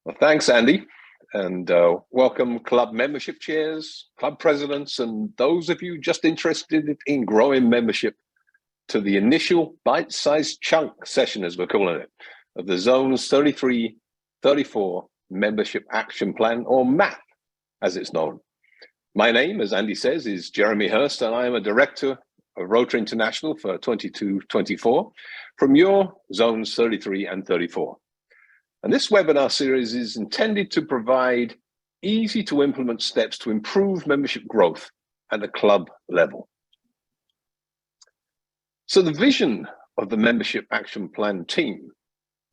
Well, thanks, Andy, and welcome club membership chairs, club presidents, and those of you just interested in growing membership to the initial bite-sized chunk session, as we're calling it, of the Zones 33, 34 Membership Action Plan, or MAP, as it's known. My name, as Andy says, is Jeremy Hurst, and I am a director of Rotary International for 22-24 from your Zones 33 and 34. And this webinar series is intended to provide easy to implement steps to improve membership growth at the club level. So the vision of the Membership Action Plan team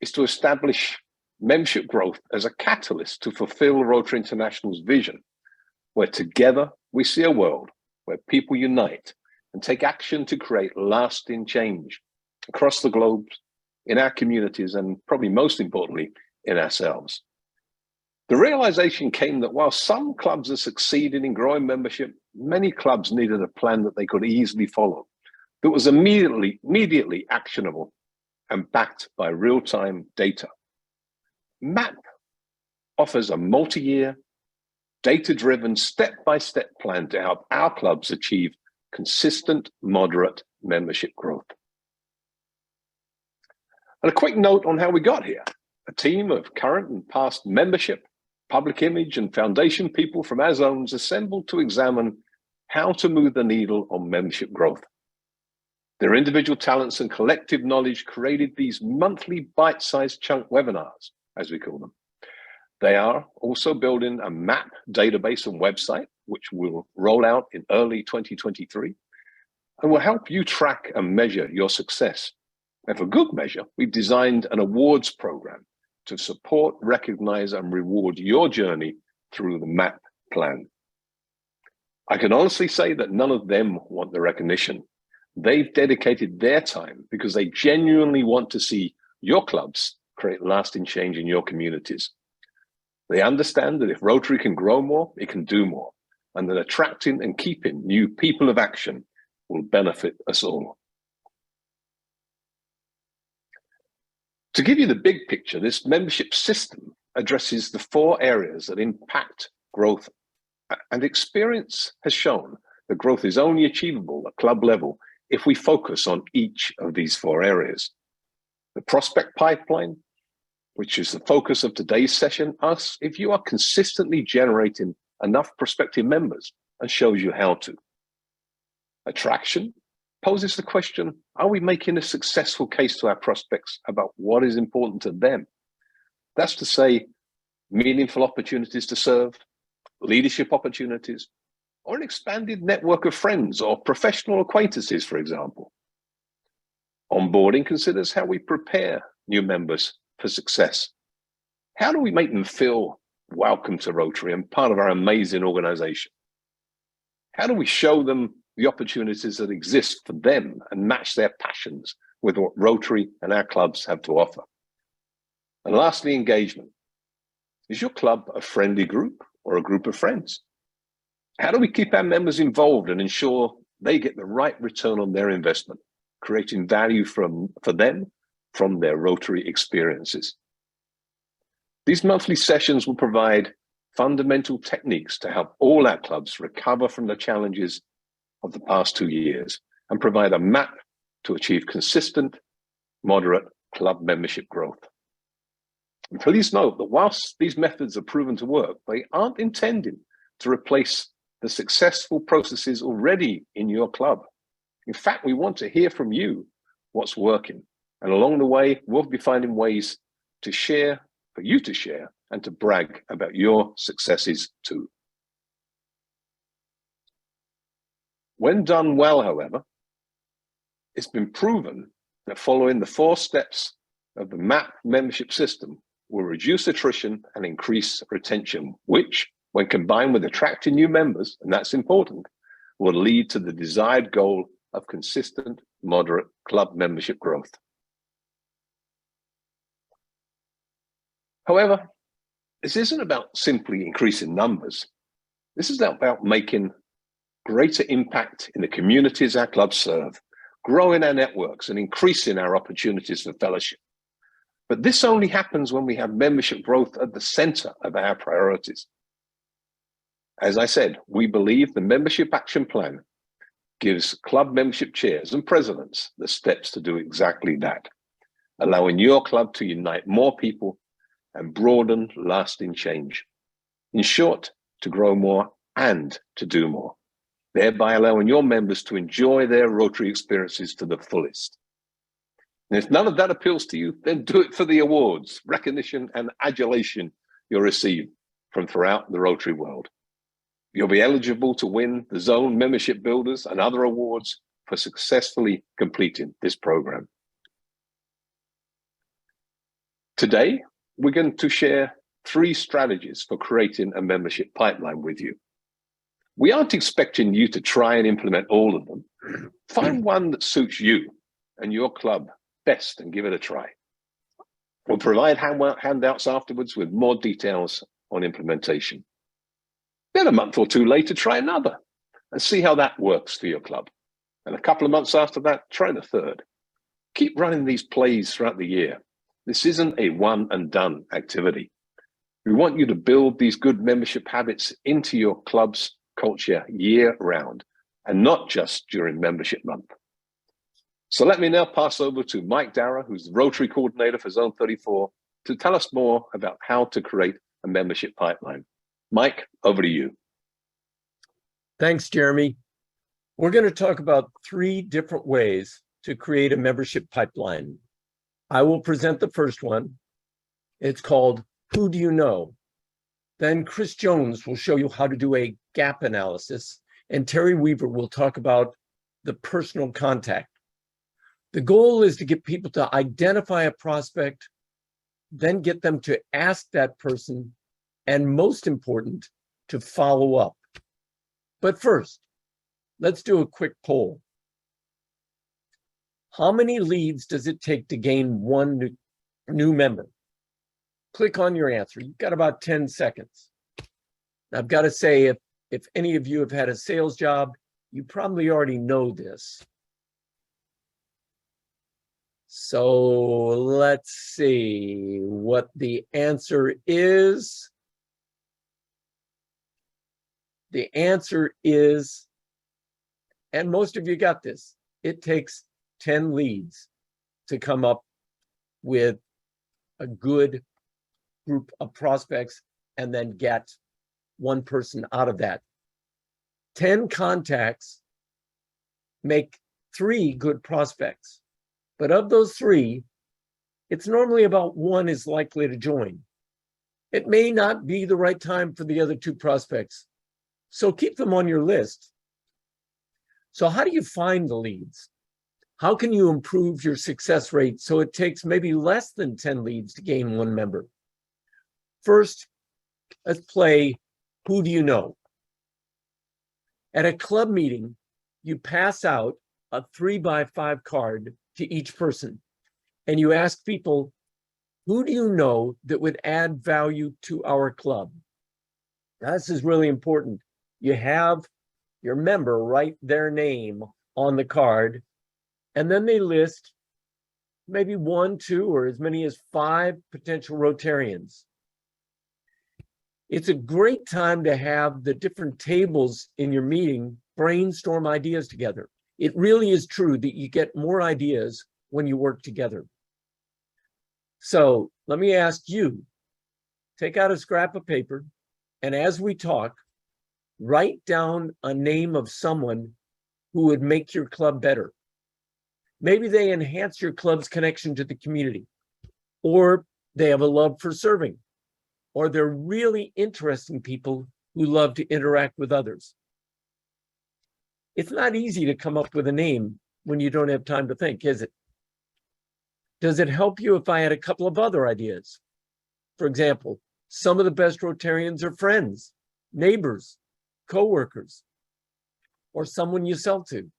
is to establish membership growth as a catalyst to fulfill Rotary International's vision, where together we see a world where people unite and take action to create lasting change across the globe, in our communities, and probably most importantly, in ourselves. The realization came that while some clubs are succeeding in growing membership, many clubs needed a plan that they could easily follow, that was immediately actionable and backed by real-time data. MAP offers a multi-year, data-driven, step-by-step plan to help our clubs achieve consistent, moderate membership growth. And a quick note on how we got here. A team of current and past membership, public image, and foundation people from our zones assembled to examine how to move the needle on membership growth. Their individual talents and collective knowledge created these monthly bite-sized chunk webinars, as we call them. They are also building a MAP database and website, which will roll out in early 2023, and will help you track and measure your success. And for good measure, we've designed an awards program to support, recognize, and reward your journey through the MAP plan. I can honestly say that none of them want the recognition. They've dedicated their time because they genuinely want to see your clubs create lasting change in your communities. They understand that if Rotary can grow more, it can do more, and that attracting and keeping new people of action will benefit us all. To give you the big picture, this membership system addresses the 4 areas that impact growth, and experience has shown that growth is only achievable at club level if we focus on each of these 4 areas. The prospect pipeline, which is the focus of today's session, asks if you are consistently generating enough prospective members and shows you how to. Attraction poses the question, are we making a successful case to our prospects about what is important to them? That's to say, meaningful opportunities to serve, leadership opportunities, or an expanded network of friends or professional acquaintances, for example. Onboarding considers how we prepare new members for success. How do we make them feel welcome to Rotary and part of our amazing organization? How do we show them the opportunities that exist for them and match their passions with what Rotary and our clubs have to offer? And lastly, engagement. Is your club a friendly group or a group of friends? How do we keep our members involved and ensure they get the right return on their investment, creating value for them from their Rotary experiences? These monthly sessions will provide fundamental techniques to help all our clubs recover from the challenges of the past 2 years and provide a map to achieve consistent, moderate club membership growth. And please note that whilst these methods are proven to work, they aren't intended to replace the successful processes already in your club. In fact, we want to hear from you what's working. And along the way, we'll be finding ways to share, for you to share, and to brag about your successes too. When done well, however, it's been proven that following the 4 steps of the MAP membership system will reduce attrition and increase retention, which, when combined with attracting new members, and that's important, will lead to the desired goal of consistent, moderate club membership growth. However, this isn't about simply increasing numbers. This is about making greater impact in the communities our clubs serve, growing our networks and increasing our opportunities for fellowship. But this only happens when we have membership growth at the center of our priorities. As I said, we believe the membership action plan gives club membership chairs and presidents the steps to do exactly that, allowing your club to unite more people and broaden lasting change. In short, to grow more and to do more, thereby allowing your members to enjoy their Rotary experiences to the fullest. And if none of that appeals to you, then do it for the awards, recognition, and adulation you'll receive from throughout the Rotary world. You'll be eligible to win the Zone Membership Builders and other awards for successfully completing this program. Today, we're going to share 3 strategies for creating a membership pipeline with you. We aren't expecting you to try and implement all of them. Find one that suits you and your club best and give it a try. We'll provide handouts afterwards with more details on implementation. Then a month or 2 later, try another and see how that works for your club. And a couple of months after that, try the 3rd. Keep running these plays throughout the year. This isn't a one and done activity. We want you to build these good membership habits into your club's culture year round and not just during membership month. So let me now pass over to Mike Darragh, who's the Rotary Coordinator for Zone 34, to tell us more about how to create a membership pipeline. Mike, over to you. Thanks, Jeremy. We're going to talk about 3 different ways to create a membership pipeline. I will present the first one. It's called Who Do You Know? Then Chris Jones will show you how to do a gap analysis, and Terry Weaver will talk about the personal contact. The goal is to get people to identify a prospect, then get them to ask that person, and most important, to follow up. But first, let's do a quick poll. How many leads does it take to gain 1 new member? Click on your answer. You've got about 10 seconds. I've got to say, if any of you have had a sales job, you probably already know this. So let's see what the answer is. The answer is, and most of you got this, it takes 10 leads to come up with a good group of prospects and then get 1 person out of that. 10 contacts make 3 good prospects. But of those 3, it's normally about 1 is likely to join. It may not be the right time for the other 2 prospects, so keep them on your list. So how do you find the leads? How can you improve your success rate so it takes maybe less than 10 leads to gain 1 member? First, let's play Who Do You Know? At a club meeting, you pass out a 3x5 card to each person, and you ask people, who do you know that would add value to our club? Now, this is really important. You have your member write their name on the card, and then they list maybe 1, 2, or as many as 5 potential Rotarians. It's a great time to have the different tables in your meeting brainstorm ideas together. It really is true that you get more ideas when you work together. So let me ask you, take out a scrap of paper, and as we talk, write down a name of someone who would make your club better. Maybe they enhance your club's connection to the community, or they have a love for serving, or they're really interesting people who love to interact with others. It's not easy to come up with a name when you don't have time to think, is it? Does it help you if I had a couple of other ideas? For example, some of the best Rotarians are friends, neighbors, coworkers, or someone you sell to.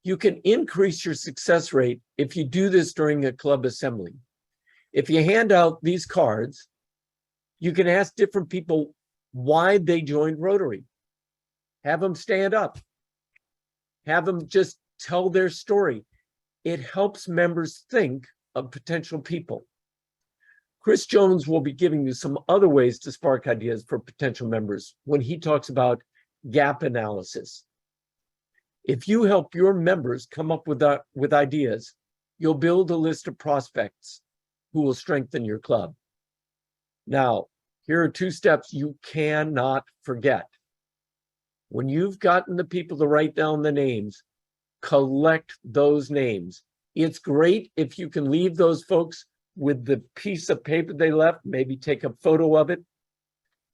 You can increase your success rate if you do this during a club assembly. If you hand out these cards, you can ask different people why they joined Rotary. Have them stand up. Have them just tell their story. It helps members think of potential people. Chris Jones will be giving you some other ways to spark ideas for potential members when he talks about gap analysis. If you help your members come up with ideas, you'll build a list of prospects who will strengthen your club. Now, here are 2 steps you cannot forget. When you've gotten the people to write down the names, collect those names. It's great if you can leave those folks with the piece of paper they left, maybe take a photo of it,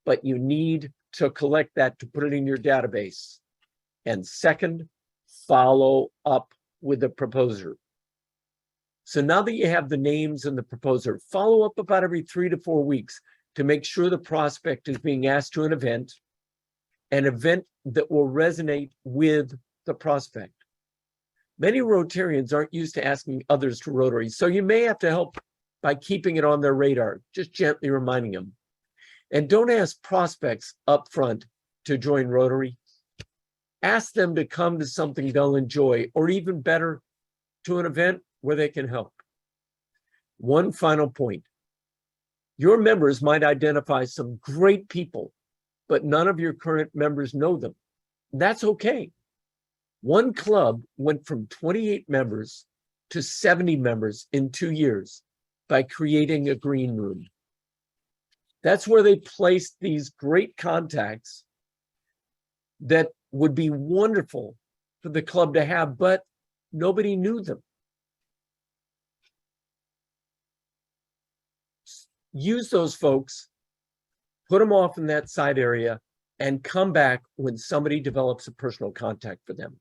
but you need to collect that to put it in your database. And second, follow up with the proposer. So now that you have the names and the proposer, follow up about every 3 to 4 weeks to make sure the prospect is being asked to an event that will resonate with the prospect. Many Rotarians aren't used to asking others to Rotary, so you may have to help by keeping it on their radar, just gently reminding them. And don't ask prospects up front to join Rotary. Ask them to come to something they'll enjoy, or even better, to an event where they can help. One final point. Your members might identify some great people, but none of your current members know them. That's okay. One club went from 28 members to 70 members in 2 years by creating a green room. That's where they placed these great contacts that would be wonderful for the club to have, but nobody knew them. Use those folks, put them off in that side area, and come back when somebody develops a personal contact for them.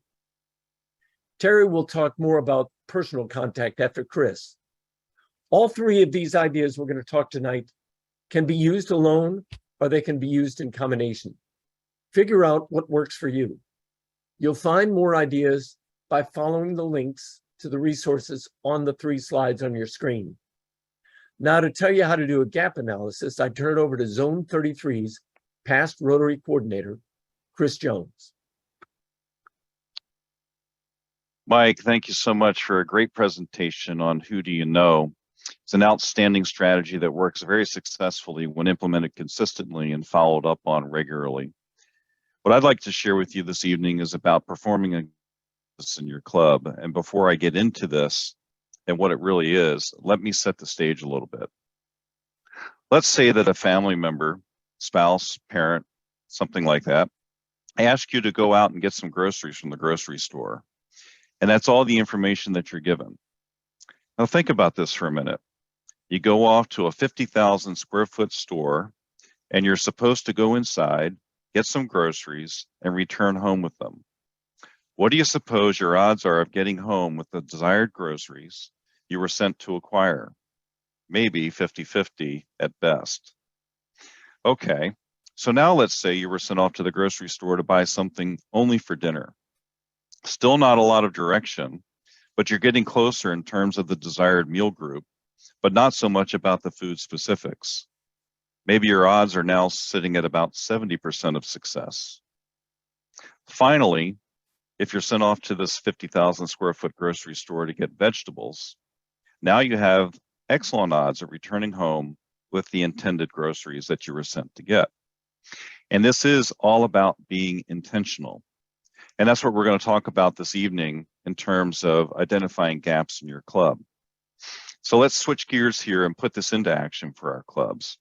Terry will talk more about personal contact after Chris. All 3 of these ideas we're going to talk tonight can be used alone, or they can be used in combination. Figure out what works for you. You'll find more ideas by following the links to the resources on the 3 slides on your screen. Now, to tell you how to do a gap analysis, I turn it over to Zone 33's past Rotary coordinator, Chris Jones. Mike, thank you so much for a great presentation on Who Do You Know. It's an outstanding strategy that works very successfully when implemented consistently and followed up on regularly. What I'd like to share with you this evening is about performing in your club. And before I get into this and what it really is, let me set the stage a little bit. Let's say that a family member, spouse, parent, something like that, asks you to go out and get some groceries from the grocery store. And that's all the information that you're given. Now think about this for a minute. You go off to a 50,000 square foot store and you're supposed to go inside, get some groceries, and return home with them. What do you suppose your odds are of getting home with the desired groceries you were sent to acquire? Maybe 50-50 at best. Okay, so now let's say you were sent off to the grocery store to buy something only for dinner. Still not a lot of direction, but you're getting closer in terms of the desired meal group, but not so much about the food specifics. Maybe your odds are now sitting at about 70% of success. Finally, if you're sent off to this 50,000 square foot grocery store to get vegetables, now you have excellent odds of returning home with the intended groceries that you were sent to get. And this is all about being intentional. And that's what we're going to talk about this evening in terms of identifying gaps in your club. So let's switch gears here and put this into action for our clubs.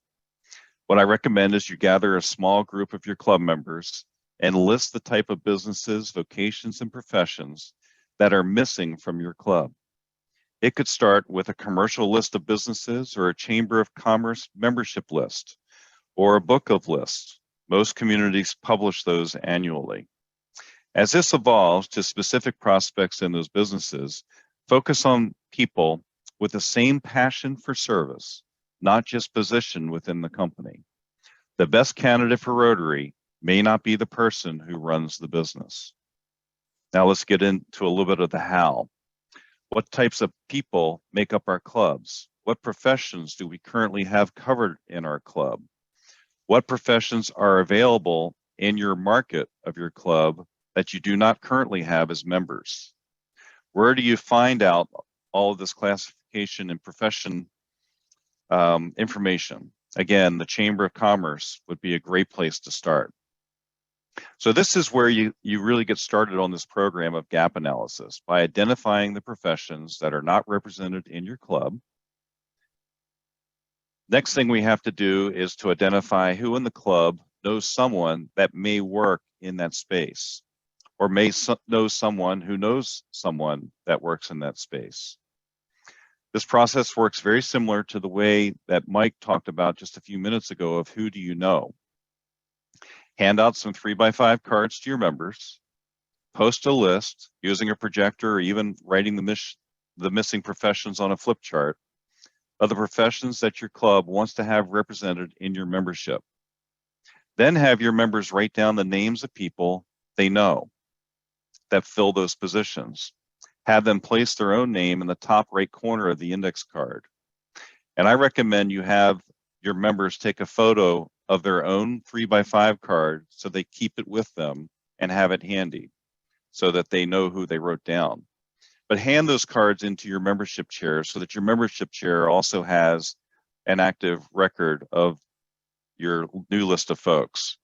What I recommend is you gather a small group of your club members and list the type of businesses, vocations, and professions that are missing from your club. It could start with a commercial list of businesses or a Chamber of Commerce membership list or a book of lists. Most communities publish those annually. As this evolves to specific prospects in those businesses, focus on people with the same passion for service, not just position within the company. The best candidate for Rotary may not be the person who runs the business. Now let's get into a little bit of the how. What types of people make up our clubs? What professions do we currently have covered in our club? What professions are available in your market of your club that you do not currently have as members? Where do you find out all of this application and profession information. Again, the Chamber of Commerce would be a great place to start. So this is where you really get started on this program of gap analysis, by identifying the professions that are not represented in your club. Next thing we have to do is to identify who in the club knows someone that may work in that space, or may know someone who knows someone that works in that space. This process works very similar to the way that Mike talked about just a few minutes ago of who do you know. Hand out some 3x5 cards to your members, post a list using a projector or even writing the missing professions on a flip chart of the professions that your club wants to have represented in your membership. Then have your members write down the names of people they know that fill those positions. Have them place their own name in the top right corner of the index card. And I recommend you have your members take a photo of their own 3x5 card so they keep it with them and have it handy so that they know who they wrote down. But hand those cards into your membership chair so that your membership chair also has an active record of your new list of folks.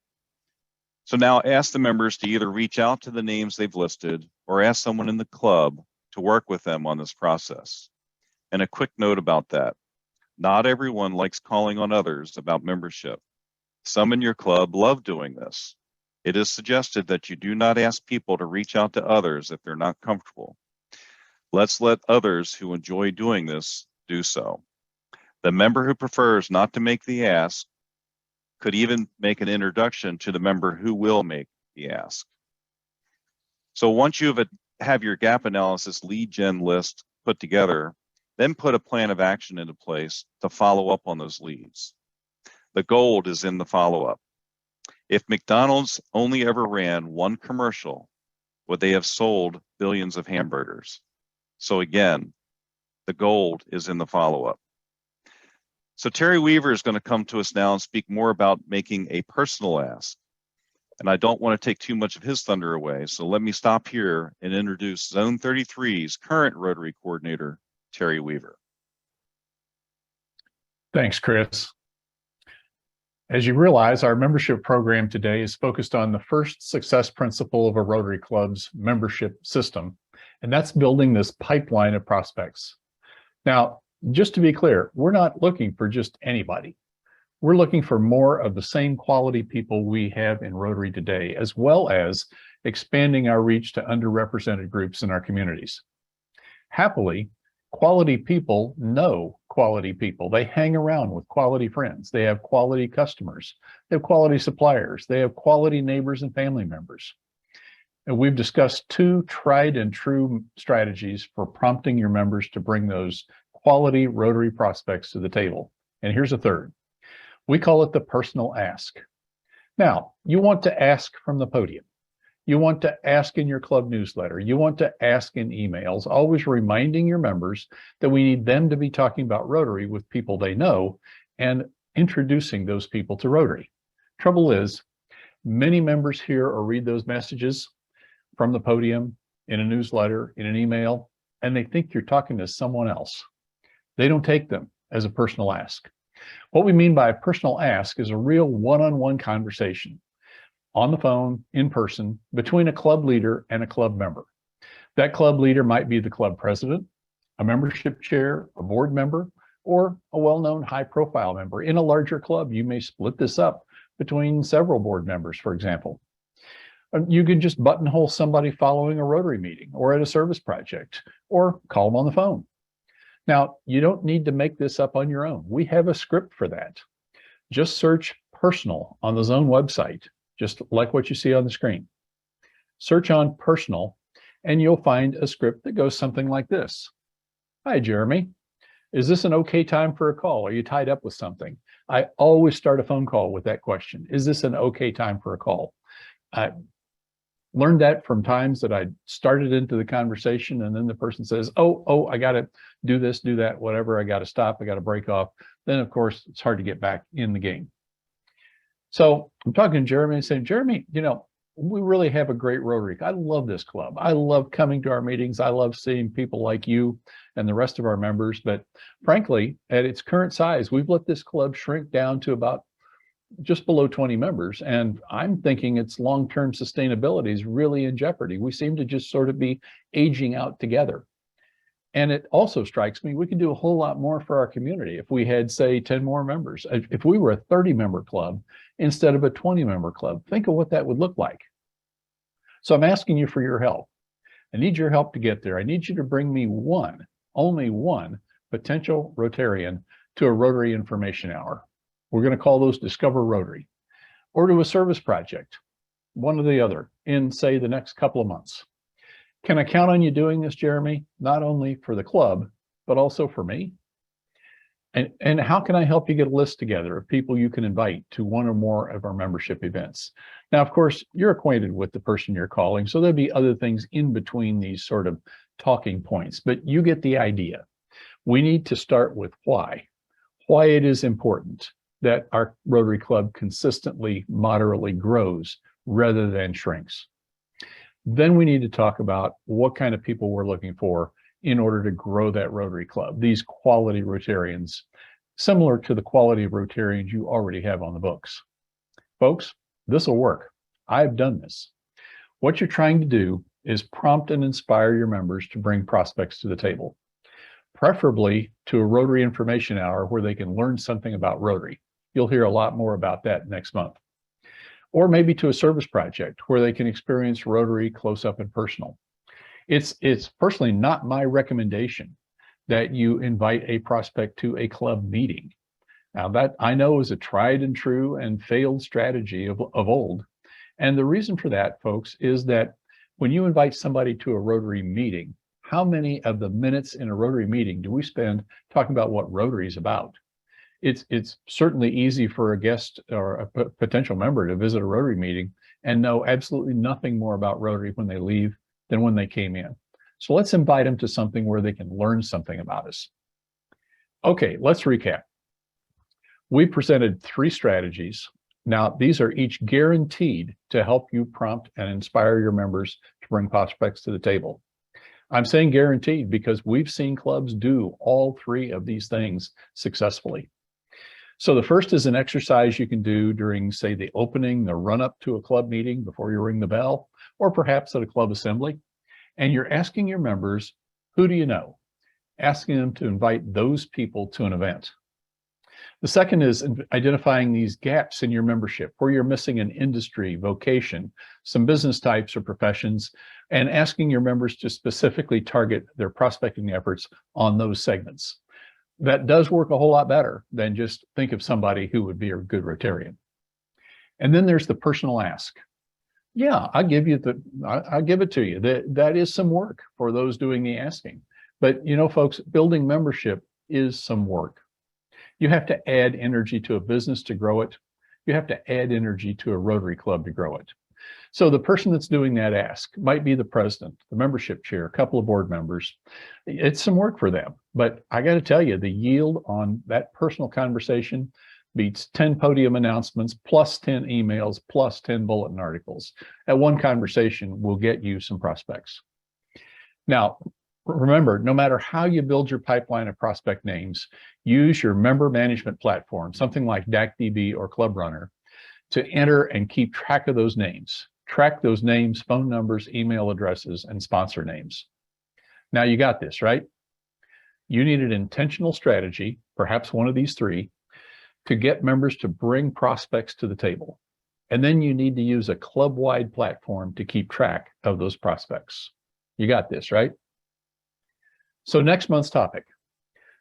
So now ask the members to either reach out to the names they've listed or ask someone in the club to work with them on this process. And a quick note about that. Not everyone likes calling on others about membership. Some in your club love doing this. It is suggested that you do not ask people to reach out to others if they're not comfortable. Let's let others who enjoy doing this do so. The member who prefers not to make the ask could even make an introduction to the member who will make the ask. So once you have your gap analysis lead gen list put together, then put a plan of action into place to follow up on those leads. The gold is in the follow-up. If McDonald's only ever ran one commercial, would they have sold billions of hamburgers? So again, the gold is in the follow-up. So Terry Weaver is going to come to us now and speak more about making a personal ask. And I don't want to take too much of his thunder away. So let me stop here and introduce Zone 33's current Rotary coordinator, Terry Weaver. Thanks, Chris. As you realize, our membership program today is focused on the first success principle of a Rotary Club's membership system, and that's building this pipeline of prospects. Now, just to be clear, we're not looking for just anybody. We're looking for more of the same quality people we have in Rotary today, as well as expanding our reach to underrepresented groups in our communities. Happily, quality people know quality people. They hang around with quality friends. They have quality customers. They have quality suppliers. They have quality neighbors and family members. And we've discussed two tried and true strategies for prompting your members to bring those quality Rotary prospects to the table. And here's a third. We call it the personal ask. Now, you want to ask from the podium. You want to ask in your club newsletter. You want to ask in emails, always reminding your members that we need them to be talking about Rotary with people they know and introducing those people to Rotary. Trouble is, many members hear or read those messages from the podium, in a newsletter, in an email, and they think you're talking to someone else. They don't take them as a personal ask. What we mean by a personal ask is a real one-on-one conversation on the phone, in person, between a club leader and a club member. That club leader might be the club president, a membership chair, a board member, or a well-known high-profile member. In a larger club, you may split this up between several board members, for example. You can just buttonhole somebody following a Rotary meeting or at a service project, or call them on the phone. Now, you don't need to make this up on your own. We have a script for that. Just search personal on the Zone website, just like what you see on the screen. Search on personal, and you'll find a script that goes something like this. Hi, Jeremy. Is this an okay time for a call? Are you tied up with something? I always start a phone call with that question. Is this an okay time for a call? I learned that from times that I started into the conversation and then the person says, oh, I got to do this, do that, whatever. I got to stop. I got to break off. Then, of course, it's hard to get back in the game. So I'm talking to Jeremy and saying, Jeremy, we really have a great Rotary. I love this club. I love coming to our meetings. I love seeing people like you and the rest of our members. But frankly, at its current size, we've let this club shrink down to about just below 20 members. And I'm thinking its long-term sustainability is really in jeopardy. We seem to just sort of be aging out together. And it also strikes me, we could do a whole lot more for our community if we had, say, 10 more members. If we were a 30-member club instead of a 20-member club, think of what that would look like. So I'm asking you for your help. I need your help to get there. I need you to bring me only one potential Rotarian to a Rotary Information Hour. We're going to call those Discover Rotary, or to a service project, one or the other, in, say, the next couple of months. Can I count on you doing this, Jeremy? Not only for the club, but also for me? And how can I help you get a list together of people you can invite to one or more of our membership events? Now, of course, you're acquainted with the person you're calling, so there'll be other things in between these sort of talking points, but you get the idea. We need to start with why it is important that our Rotary Club consistently, moderately grows rather than shrinks. Then we need to talk about what kind of people we're looking for in order to grow that Rotary Club, these quality Rotarians, similar to the quality of Rotarians you already have on the books. Folks, this will work. I've done this. What you're trying to do is prompt and inspire your members to bring prospects to the table, preferably to a Rotary Information Hour where they can learn something about Rotary. You'll hear a lot more about that next month. Or maybe to a service project where they can experience Rotary close up and personal. It's personally not my recommendation that you invite a prospect to a club meeting. Now that I know is a tried and true and failed strategy of old. And the reason for that, folks, is that when you invite somebody to a Rotary meeting, how many of the minutes in a Rotary meeting do we spend talking about what Rotary is about? It's certainly easy for a guest or a potential member to visit a Rotary meeting and know absolutely nothing more about Rotary when they leave than when they came in. So let's invite them to something where they can learn something about us. Okay, let's recap. We presented 3 strategies. Now, these are each guaranteed to help you prompt and inspire your members to bring prospects to the table. I'm saying guaranteed because we've seen clubs do all 3 of these things successfully. So the first is an exercise you can do during, say, the opening, the run-up to a club meeting before you ring the bell, or perhaps at a club assembly. And you're asking your members, who do you know? Asking them to invite those people to an event. The second is identifying these gaps in your membership where you're missing an industry, vocation, some business types or professions, and asking your members to specifically target their prospecting efforts on those segments. That does work a whole lot better than just think of somebody who would be a good Rotarian. And then there's the personal ask. Yeah, I'll give it to you. That is some work for those doing the asking. But you know, folks, building membership is some work. You have to add energy to a business to grow it. You have to add energy to a Rotary Club to grow it. So the person that's doing that ask might be the president, the membership chair, a couple of board members. It's some work for them, but I got to tell you, the yield on that personal conversation beats 10 podium announcements, plus 10 emails, plus 10 bulletin articles. That one conversation will get you some prospects. Now, remember, no matter how you build your pipeline of prospect names, use your member management platform, something like DACDB or Club Runner, to enter and keep track of those names. Track those names, phone numbers, email addresses, and sponsor names. Now you got this, right? You need an intentional strategy, perhaps one of these 3, to get members to bring prospects to the table. And then you need to use a club-wide platform to keep track of those prospects. You got this, right? So next month's topic.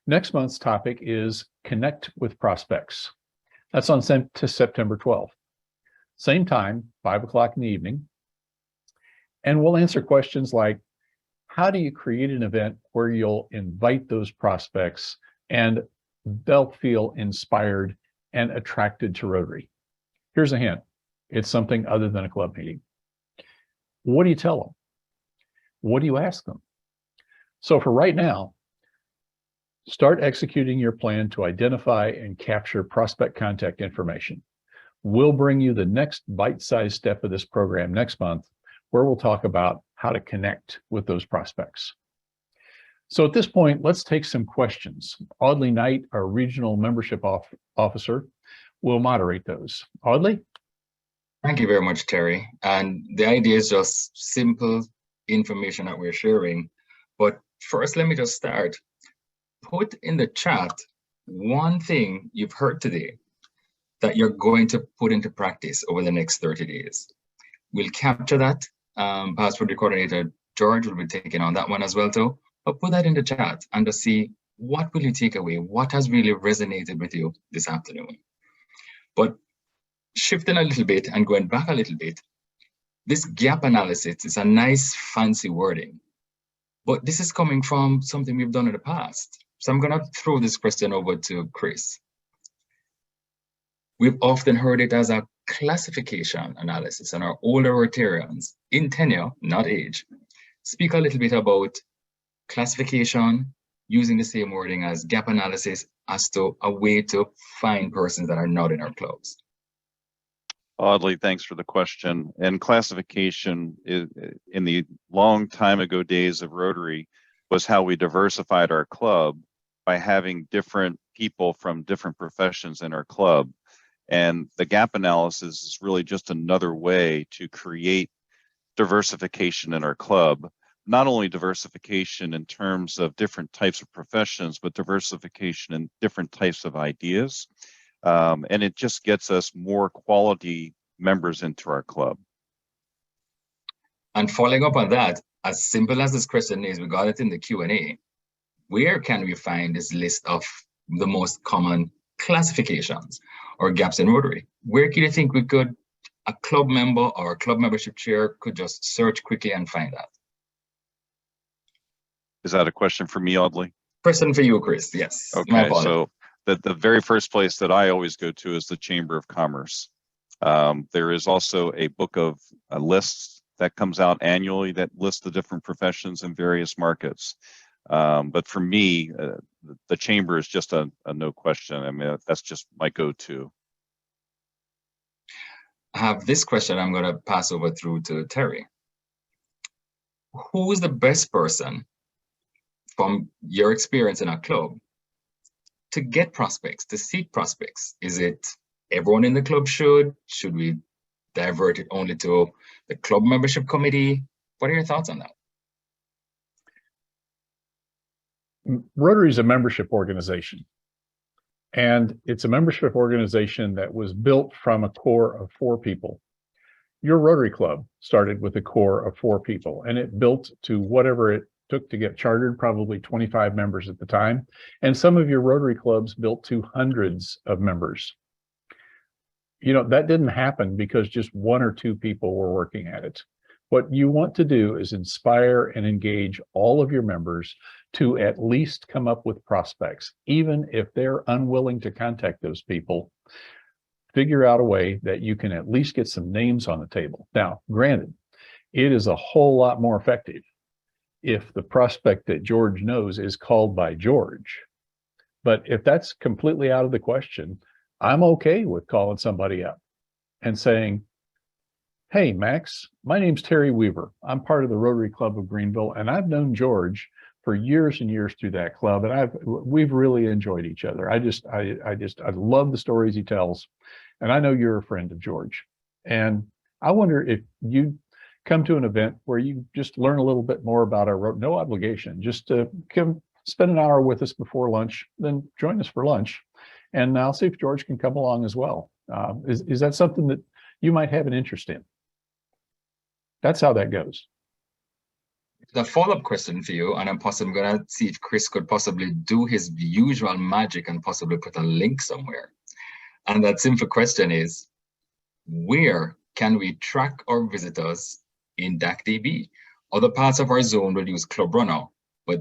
Next month's topic is Connect with Prospects. That's on September 12th. Same time, 5 o'clock in the evening. And we'll answer questions like, how do you create an event where you'll invite those prospects and they'll feel inspired and attracted to Rotary? Here's a hint. It's something other than a club meeting. What do you tell them? What do you ask them? So for right now, start executing your plan to identify and capture prospect contact information. We'll bring you the next bite-sized step of this program next month, where we'll talk about how to connect with those prospects. So at this point, let's take some questions. Audley Knight, our regional membership officer, will moderate those. Audley? Thank you very much, Terry. And the idea is just simple information that we're sharing. But first, let me just start. Put in the chat one thing you've heard today that you're going to put into practice over the next 30 days. We'll capture that. Password coordinator George will be taking on that one as well too. But put that in the chat and just see what will you take away? What has really resonated with you this afternoon? But shifting a little bit and going back a little bit, this gap analysis is a nice fancy wording, but this is coming from something we've done in the past. So I'm gonna throw this question over to Chris. We've often heard it as a classification analysis, and our older Rotarians in tenure, not age, speak a little bit about classification using the same wording as gap analysis as to a way to find persons that are not in our clubs. Audley, thanks for the question. And classification in the long time ago days of Rotary was how we diversified our club by having different people from different professions in our club. And the gap analysis is really just another way to create diversification in our club. Not only diversification in terms of different types of professions, but diversification in different types of ideas. And it just gets us more quality members into our club. And following up on that, as simple as this question is, we got it in the Q&A. Where can we find this list of the most common classifications or gaps in Rotary? Where do you think a club member or a club membership chair could just search quickly and find that? Is that a question for me, Audley? Question for you, Chris, yes. Okay, so the very first place that I always go to is the Chamber of Commerce. There is also a book of lists that comes out annually that lists the different professions in various markets. But for me, the Chamber is just a no question. I mean, that's just my go-to. I have this question I'm going to pass over through to Terry. Who is the best person from your experience in our club to get prospects, to seek prospects? Is it everyone in the club should we divert it only to the club membership committee? What are your thoughts on that? Rotary is a membership organization, and it's a membership organization that was built from a core of 4 people. Your Rotary Club started with a core of 4 people, and it built to whatever it took to get chartered, probably 25 members at the time. And some of your Rotary clubs built to hundreds of members. You know, that didn't happen because just 1 or 2 people were working at it. What you want to do is inspire and engage all of your members to at least come up with prospects, even if they're unwilling to contact those people. Figure out a way that you can at least get some names on the table. Now, granted, it is a whole lot more effective if the prospect that George knows is called by George. But if that's completely out of the question, I'm okay with calling somebody up and saying, hey, Max, my name's Terry Weaver. I'm part of the Rotary Club of Greenville, and I've known George for years and years through that club, and we've really enjoyed each other. I love the stories he tells, and I know you're a friend of George. And I wonder if you come to an event where you just learn a little bit more about our Rotary, no obligation, just to come spend an hour with us before lunch, then join us for lunch. And I'll see if George can come along as well. Is that something that you might have an interest in? That's how that goes. The follow-up question for you, and I'm going to see if Chris could possibly do his usual magic and possibly put a link somewhere. And that simple question is, where can we track our visitors in DACDB? Other parts of our zone will use Club Runner, but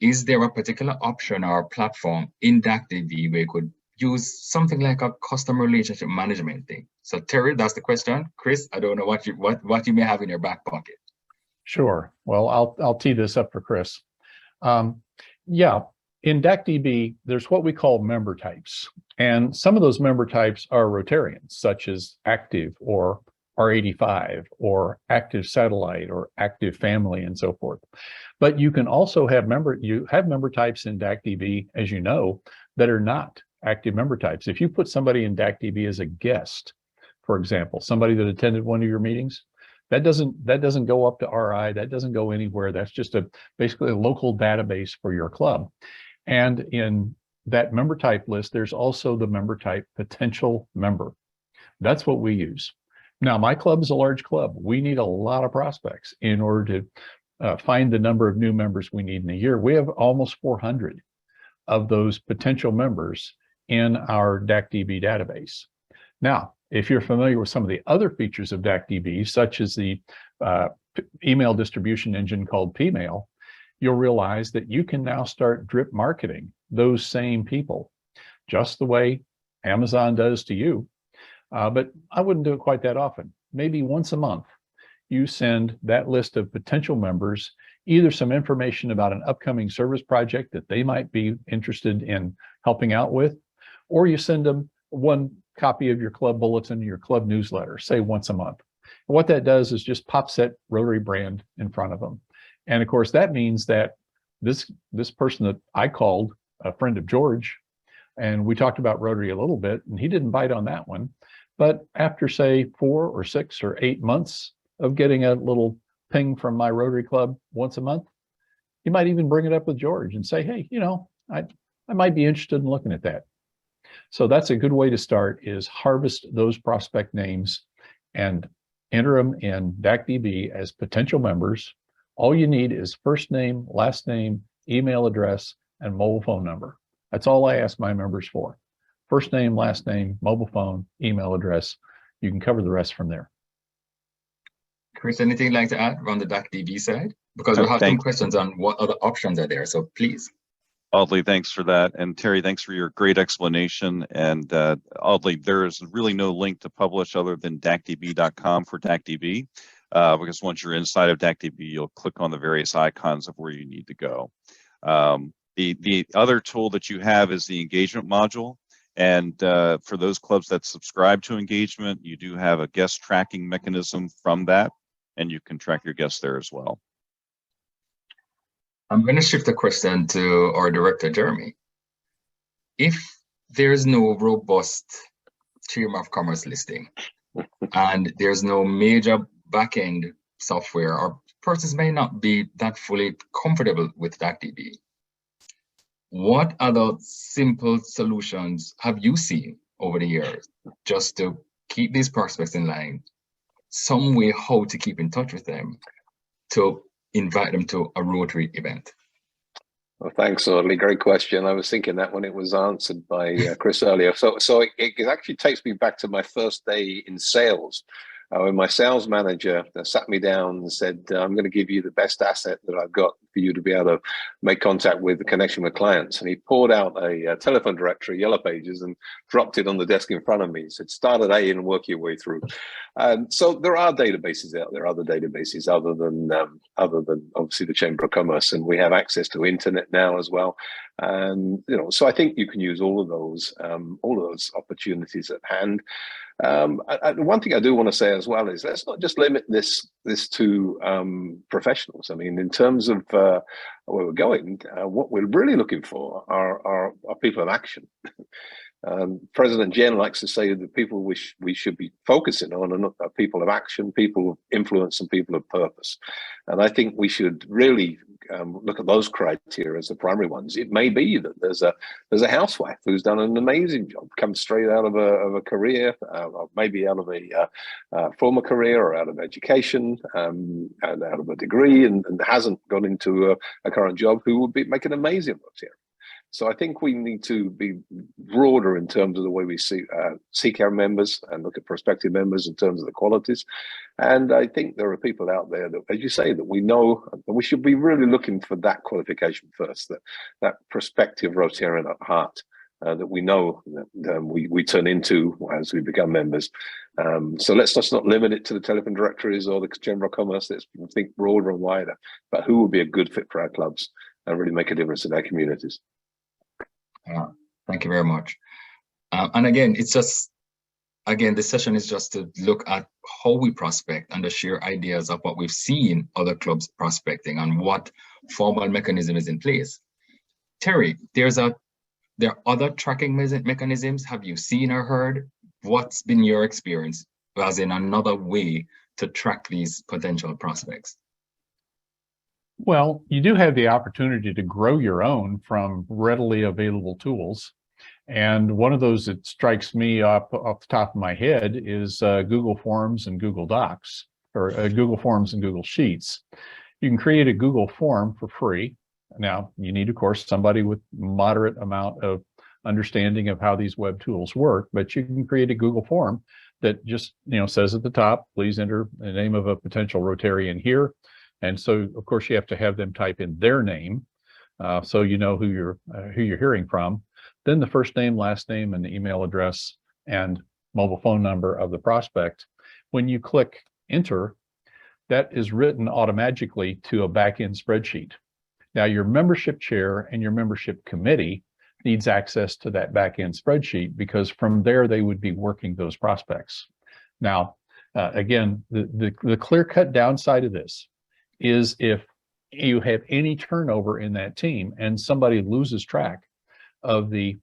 is there a particular option or platform in DACDB where you could use something like a customer relationship management thing? So Terry, that's the question. Chris, I don't know what you may have in your back pocket. Sure. Well, I'll tee this up for Chris. Yeah, In DACDB, there's what we call member types. And some of those member types are Rotarians, such as active or R85 or active satellite or active family and so forth. But you can also have member types in DACDB, as you know, that are not active member types. If you put somebody in DACDB as a guest, for example, somebody that attended one of your meetings, that doesn't go up to RI, that doesn't go anywhere. That's just basically a local database for your club. And in that member type list, there's also the member type potential member. That's what we use. Now, my club is a large club. We need a lot of prospects in order to find the number of new members we need in a year. We have almost 400 of those potential members in our DACDB database. Now, if you're familiar with some of the other features of DACDB, such as the email distribution engine called Pmail, you'll realize that you can now start drip marketing those same people, just the way Amazon does to you. But I wouldn't do it quite that often. Maybe once a month, you send that list of potential members either some information about an upcoming service project that they might be interested in helping out with, or you send them one copy of your club bulletin, your club newsletter, say once a month. And what that does is just pops that Rotary brand in front of them. And of course, that means that this person that I called a friend of George, and we talked about Rotary a little bit, and he didn't bite on that one. But after, say, 4 or 6 or 8 months of getting a little ping from my Rotary Club once a month, you might even bring it up with George and say, hey, you know, I might be interested in looking at that. So that's a good way to start, is harvest those prospect names and enter them in DACDB as potential members. All you need is first name, last name, email address, and mobile phone number. That's all I ask my members for. First name, last name, mobile phone, email address. You can cover the rest from there. Chris, anything you'd like to add on the DACDB side? Because we have some questions on what other options are there, so please. Audley, thanks for that. And Terry, thanks for your great explanation. And Audley, there is really no link to publish other than DACDB.com for DACDB, because once you're inside of DACDB, you'll click on the various icons of where you need to go. The other tool that you have is the engagement module. And for those clubs that subscribe to engagement, you do have a guest tracking mechanism from that, and you can track your guests there as well. I'm going to shift the question to our director, Jeremy. If there's no robust Chamber of Commerce listing and there's no major backend software, or persons may not be that fully comfortable with DACDB, what other simple solutions have you seen over the years just to keep these prospects in line? Some way how to keep in touch with them to invite them to a Rotary event? Well, thanks, Audley. Great question. I was thinking that when it was answered by Chris earlier. So it actually takes me back to my first day in sales. When my sales manager sat me down and said, I'm going to give you the best asset that I've got for you to be able to make contact with, the connection with clients. And he poured out a telephone directory, Yellow Pages, and dropped it on the desk in front of me. He said, start at A and work your way through. So there are databases out there, other databases other than obviously the Chamber of Commerce. And we have access to internet now as well. You know, so I think you can use all of those opportunities at hand. One thing I do want to say as well is let's not just limit this to professionals. I mean, in terms of where we're going, what we're really looking for are people of action. President Jen likes to say that the people we should be focusing on are people of action, people of influence, and people of purpose. And I think we should really look at those criteria as the primary ones. It may be that there's a housewife who's done an amazing job, comes straight out of a career, maybe out of a former career or out of education, and out of a degree, and hasn't gone into a current job, who would make an amazing Rotary. So I think we need to be broader in terms of the way we seek our members and look at prospective members in terms of the qualities. And I think there are people out there that, as you say, that we know, that we should be really looking for that qualification first, that prospective Rotarian at heart that we know that we turn into as we become members. So let's just not limit it to the telephone directories or the Chamber of Commerce. Let's think broader and wider about who would be a good fit for our clubs and really make a difference in our communities. Thank you very much. And again, it's just, again, this session is just to look at how we prospect and to share ideas of what we've seen other clubs prospecting and what formal mechanism is in place. Terry, there are other tracking mechanisms. Have you seen or heard? What's been your experience as in another way to track these potential prospects? Well, you do have the opportunity to grow your own from readily available tools. And one of those that strikes me off the top of my head is Google Forms and Google Docs, or Google Forms and Google Sheets. You can create a Google form for free. Now, you need, of course, somebody with moderate amount of understanding of how these web tools work, but you can create a Google form that just, says at the top, please enter the name of a potential Rotarian here. And so, of course, you have to have them type in their name, so you know who you're hearing from. Then the first name, last name, and the email address and mobile phone number of the prospect. When you click enter, that is written automatically to a back-end spreadsheet. Now, your membership chair and your membership committee needs access to that back-end spreadsheet, because from there they would be working those prospects. Now, again, the clear-cut downside of this is if you have any turnover in that team and somebody loses track of the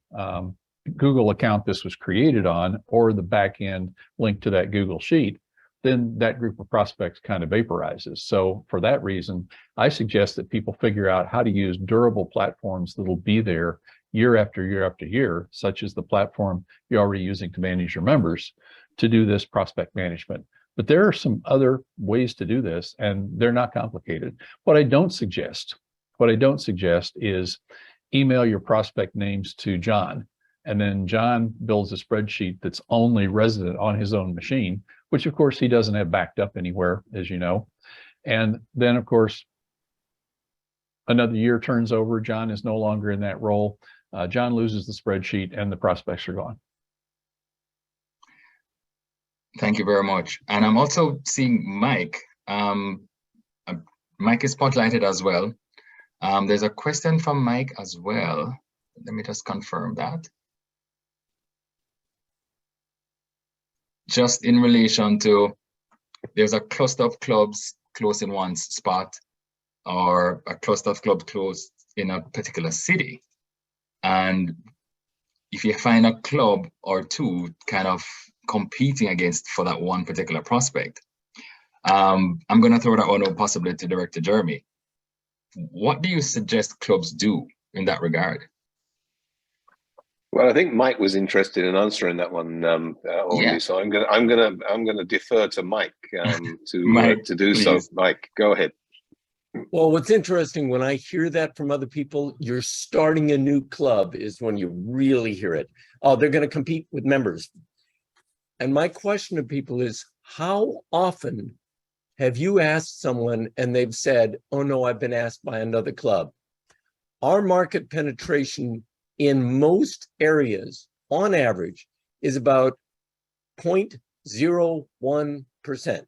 Google account this was created on, or the back end link to that Google sheet, then that group of prospects kind of vaporizes. So for that reason, I suggest that people figure out how to use durable platforms that'll be there year after year after year, such as the platform you're already using to manage your members, to do this prospect management. But there are some other ways to do this, and they're not complicated. What I don't suggest is email your prospect names to John, and then John builds a spreadsheet that's only resident on his own machine, which of course he doesn't have backed up anywhere, as you know. And then of course, another year turns over, John is no longer in that role. John loses the spreadsheet and the prospects are gone. Thank you very much. And I'm also seeing Mike. Mike is spotlighted as well. There's a question from Mike as well. Let me just confirm that. Just in relation to, there's a cluster of clubs close in one spot, or a cluster of clubs close in a particular city. And if you find a club or two kind of competing against for that one particular prospect, I'm going to throw that one out possibly to Director Jeremy. What do you suggest clubs do in that regard? Well, I think Mike was interested in answering that one only, yeah. So I'm gonna defer to Mike to do please. So. Mike, go ahead. Well, what's interesting when I hear that from other people, you're starting a new club is when you really hear it. Oh, they're going to compete with members. And my question to people is, how often have you asked someone and they've said, oh no, I've been asked by another club? Our market penetration in most areas, on average, is about 0.01%.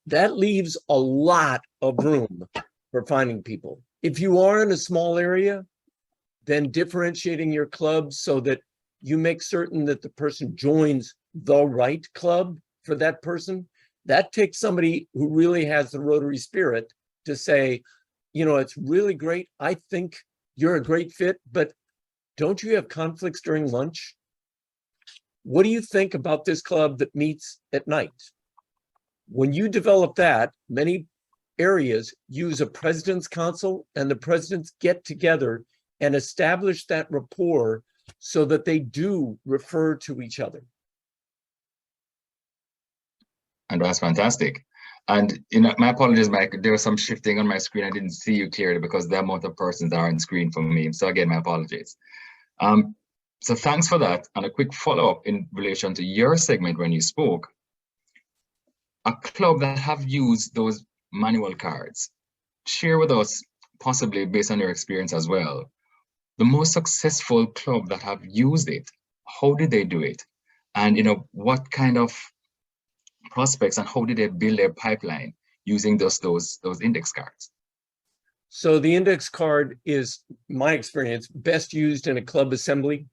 That leaves a lot of room for finding people. If you are in a small area, then differentiating your club so that you make certain that the person joins the right club for that person, that takes somebody who really has the Rotary spirit to say, it's really great. I think you're a great fit, but don't you have conflicts during lunch? What do you think about this club that meets at night? When you develop that, many areas use a president's council, and the presidents get together and establish that rapport so that they do refer to each other. And that's fantastic. And my apologies, Mike, there was some shifting on my screen. I didn't see you clearly because the amount of persons that are on screen for me. So again, my apologies. So thanks for that. And a quick follow-up in relation to your segment when you spoke. A club that have used those manual cards, share with us, possibly based on your experience as well, the most successful club that have used it. How did they do it? And what kind of prospects and how did they build their pipeline using those index cards? So the index card is, my experience, best used in a club assembly.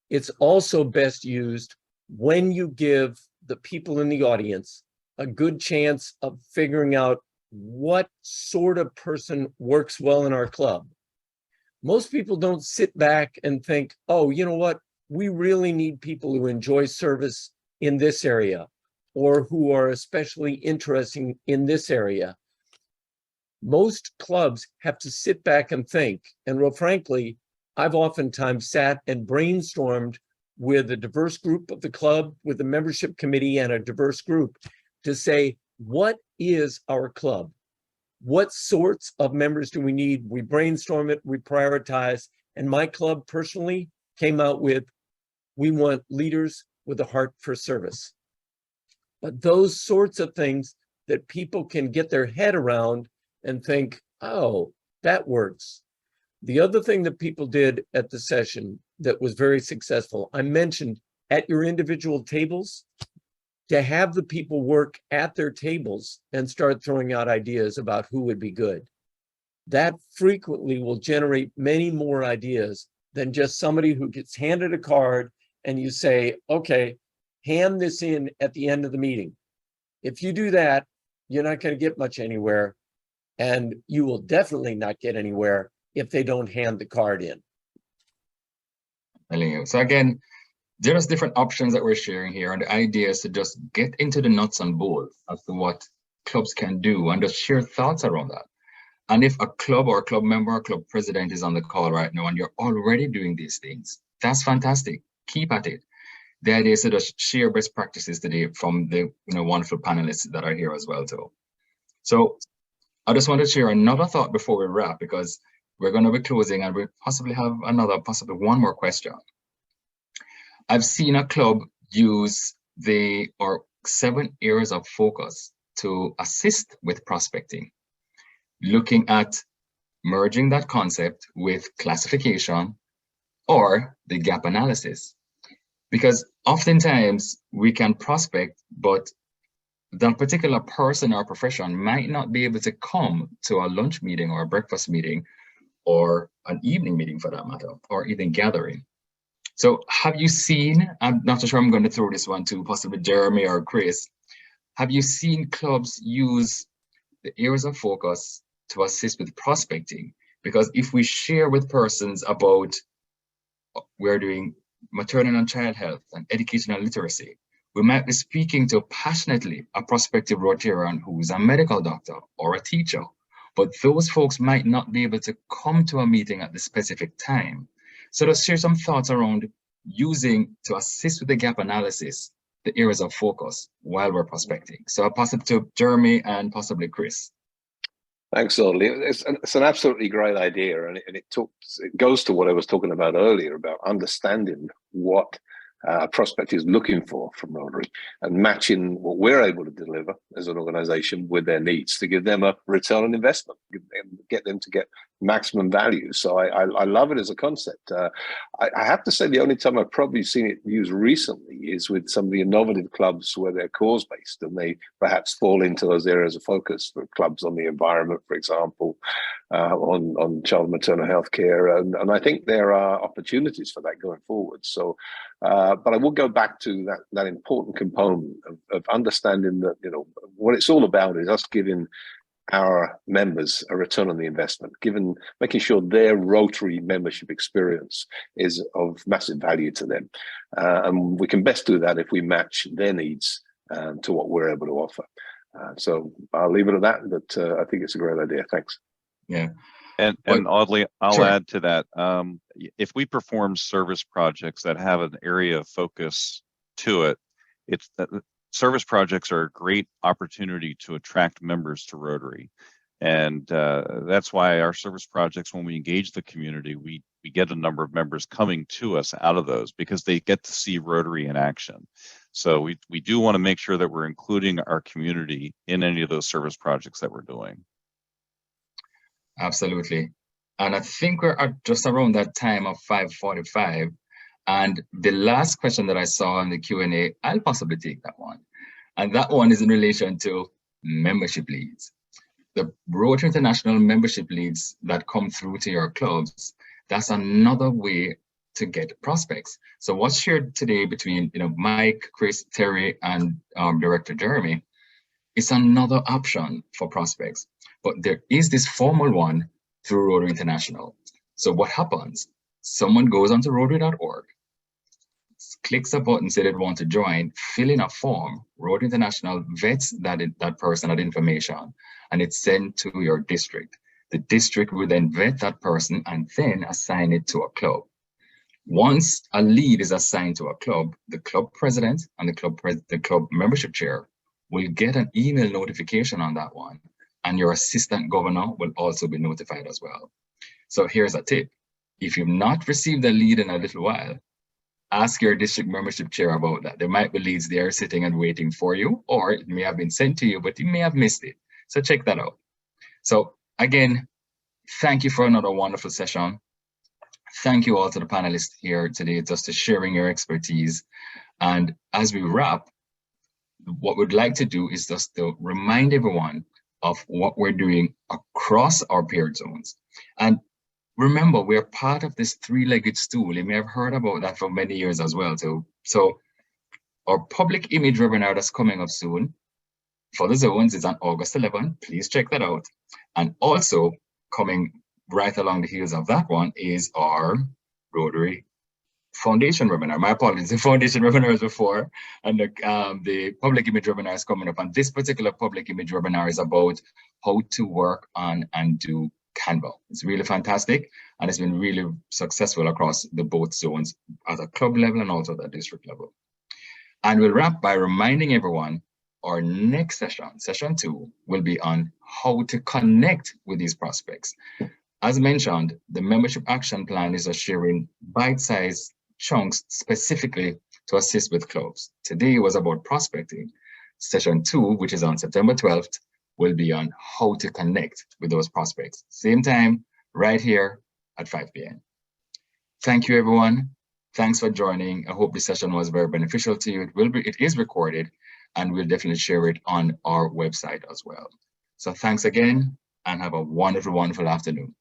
It's also best used when you give the people in the audience a good chance of figuring out what sort of person works well in our club. Most people don't sit back and think, oh, you know what? We really need people who enjoy service in this area or who are especially interesting in this area. Most clubs have to sit back and think. And real frankly, I've oftentimes sat and brainstormed with a diverse group of the club, with the membership committee and a diverse group to say, what is our club? What sorts of members do we need? We brainstorm it, we prioritize. And my club personally came out with, we want leaders with a heart for service. But those sorts of things that people can get their head around and think, oh, that works. The other thing that people did at the session that was very successful, I mentioned at your individual tables, to have the people work at their tables and start throwing out ideas about who would be good. That frequently will generate many more ideas than just somebody who gets handed a card and you say, okay, hand this in at the end of the meeting. If you do that, you're not going to get much anywhere, and you will definitely not get anywhere if they don't hand the card in. So again, there's different options that we're sharing here, and the idea is to just get into the nuts and bolts as to what clubs can do and just share thoughts around that. And if a club or a club member or club president is on the call right now and you're already doing these things, that's fantastic. Keep at it. The idea is to just share best practices today from the wonderful panelists that are here as well too. So I just want to share another thought before we wrap, because we're going to be closing and we possibly have possibly one more question. I've seen a club use 7 areas of focus to assist with prospecting, looking at merging that concept with classification or the gap analysis. Because oftentimes we can prospect, but that particular person or profession might not be able to come to a lunch meeting or a breakfast meeting or an evening meeting for that matter, or even gathering. So have you seen, I'm not sure I'm going to throw this one to possibly Jeremy or Chris, have you seen clubs use the areas of focus to assist with prospecting? Because if we share with persons about we're doing maternal and child health and educational literacy, we might be speaking to passionately a prospective Rotarian who's a medical doctor or a teacher, but those folks might not be able to come to a meeting at the specific time. So let's share some thoughts around using to assist with the gap analysis, the areas of focus while we're prospecting. So I'll pass it to Jeremy and possibly Chris. Thanks, Audley. It's an absolutely great idea, and it goes to what I was talking about earlier about understanding what a prospect is looking for from Rotary and matching what we're able to deliver as an organization with their needs to give them a return on investment, get them to get maximum value. So I love it as a concept. I have to say the only time I've probably seen it used recently is with some of the innovative clubs where they're cause-based and they perhaps fall into those areas of focus for clubs on the environment, for example, on child maternal health care. And I think there are opportunities for that going forward. So, but I will go back to that important component of understanding that, what it's all about is us giving our members a return on the investment, making sure their Rotary membership experience is of massive value to them. And we can best do that if we match their needs to what we're able to offer. So I'll leave it at that, but I think it's a great idea. Thanks. Yeah. And Audley, I'll Sure. add to that. If we perform service projects that have an area of focus to it, service projects are a great opportunity to attract members to Rotary. And that's why our service projects, when we engage the community, we get a number of members coming to us out of those because they get to see Rotary in action. So we do want to make sure that we're including our community in any of those service projects that we're doing. Absolutely. And I think we're at just around that time of 5:45. And the last question that I saw in the Q&A, I'll possibly take that one. And that one is in relation to membership leads. the Rotary International membership leads that come through to your clubs, that's another way to get prospects. So what's shared today between Mike, Chris, Terry, and Director Jeremy is another option for prospects. But there is this formal one through Rotary International. So what happens? Someone goes onto Rotary.org, clicks a button, say they want to join, fill in a form. Rotary International vets that person, that information, and it's sent to your district. The district will then vet that person and then assign it to a club. Once a lead is assigned to a club, the club president and the club membership chair will get an email notification on that one, and your assistant governor will also be notified as well. So here's a tip. If you've not received a lead in a little while, ask your district membership chair about that. There might be leads there sitting and waiting for you, or it may have been sent to you, but you may have missed it. So check that out. So again, thank you for another wonderful session. Thank you all to the panelists here today, just to sharing your expertise. And as we wrap, what we'd like to do is just to remind everyone of what we're doing across our peer zones. And remember, we're part of this three-legged stool. You may have heard about that for many years as well too. So our public image webinar that's coming up soon for the zones is on August 11. Please check that out. And also coming right along the heels of that one is our Rotary Foundation webinar. My apologies, the Foundation webinar is before, and the public image webinar is coming up. And this particular public image webinar is about how to work on and do Canva. It's really fantastic, and it's been really successful across the both zones at a club level and also at the district level. And we'll wrap by reminding everyone our next session, session 2, will be on how to connect with these prospects. As mentioned, the membership action plan is sharing bite-sized chunks specifically to assist with clubs. Today was about prospecting. Session 2, which is on September 12th, will be on how to connect with those prospects. Same time, right here at 5 p.m. Thank you, everyone. Thanks for joining. I hope this session was very beneficial to you. It is recorded, and we'll definitely share it on our website as well. So thanks again, and have a wonderful, wonderful afternoon.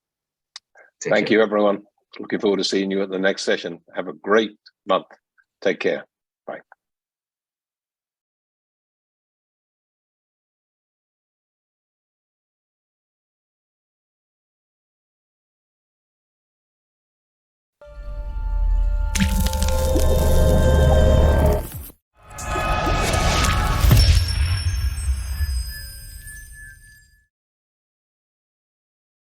Thank you, everyone. Looking forward to seeing you at the next session. Have a great month. Take care.